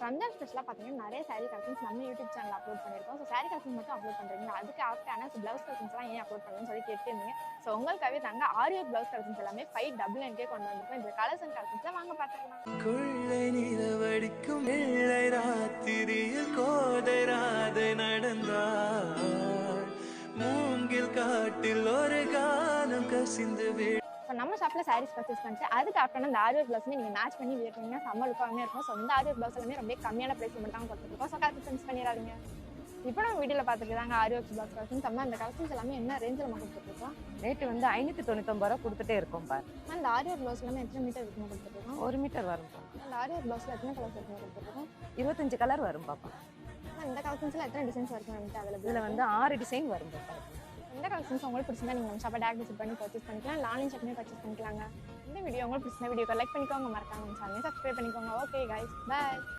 ரம்ஜான் ஸ்பெஷலாக பார்த்தீங்கன்னா நிறைய சாரீ கலெக்ஷன்ஸ் நம்ம யூடியூப் சேனல் அப்லோட் பண்ணியிருக்கோம். ஸோ சாரீ கலெக்ஷன் மட்டும் அப்லோட் பண்ணுறீங்க, அதுக்கு ஆஃப்டர் ப்ளவுஸ் கலெக்ஷன்ஸ்லாம் ஏன் அப்லோட் பண்ணுன்னு சொல்லி கேட்டிருந்தீங்க. ஸோ உங்களுக்காகவே தாங்க ஆரி ஒர்க் ப்ளவுஸ் கலெக்ஷன்ஸ் எல்லாமே 599 கொண்டு வந்திருக்கோம். இந்த கலர்ஸ் அண்ட் கலெக்ஷன்ஸை வாங்க பார்த்துக்கலாம். கொள்ளை நிலவடிக்கும் வெள்ளை ராத்திரியில் கோதை ராதை நடந்தாள், மூங்கில் காட்டில் ஒரு காலம் கசிந்து ஸோ நம்ம ஷாப்பில் சாரீஸ் பர்ச்சேஸ் பண்ணிட்டு அதுக்கு ஆஃப்டர் அந்த ஆரி ஒர்க் ப்ளவுஸ் நீங்கள் மேட்ச் பண்ணி வியர் பண்ணிங்கன்னா செம்ம லுக்காகவே இருக்கும். ஸோ இந்த ஆரி ஒர்க் ப்ளவுஸ் எல்லாமே ரொம்ப கம்மியான ப்ரைஸ் மட்டும் தான் கொடுத்துருக்கோம். ஸோ கலெக்ஷன்ஸ் பண்ணிடாதீங்க. இப்போ நம்ம வீடியோவில் பார்த்துட்டு தாங்க ஆரி ஒர்க் ப்ளவுஸ் கலெக்ஷன்ஸ். நம்ம அந்த கலெக்ஷன்ஸ் எல்லாமே என்ன ரேஞ்சில் நம்ம கொடுத்துருக்கோம்? ரேட்டு வந்து 599 ரூபா கொடுத்துட்டே இருக்கும் பாரு. அந்த ஆரி ஒர்க் ப்ளவுஸ் எல்லாமே எத்தனை மீட்டர் இருக்குன்னு கொடுத்துருக்கோம்? 1 மீட்டர் வரும். அந்த ஆரி ஒர்க் ப்ளவுஸில் எத்தனை கலர்ஸ் இருக்குன்னு கொடுத்துருக்கோம்? 25 கலர் வரும் பாப்பா. இந்த கலெக்ஷன்ஸில் எத்தனை டிசைன்ஸ் வரைக்கும் நமக்கு அவைலபிள்? இதில் வந்து 6 டிசைன் வரும் பாப்பா. இந்த கலெக்ஷன்ஸ் உங்களுக்கு பிடிச்சிருந்தா நீங்கள் நம்ம ஷாப்பை டேரக்ட் விசிட் பண்ணி பர்ச்சேஸ் பண்ணிக்கலாம், ஆன்லைன் ஷாப்பிங் பர்ச்சேஸ் பண்ணிக்கலாங்க. இந்த வீடியோ உங்களுக்கு பிடிச்சிருந்தா வீடியோக்கு லைக் பண்ணிக்கோங்க, மறக்காம சேனலை சப்ஸ்கிரைப் பண்ணிக்கோங்க. Okay guys, by.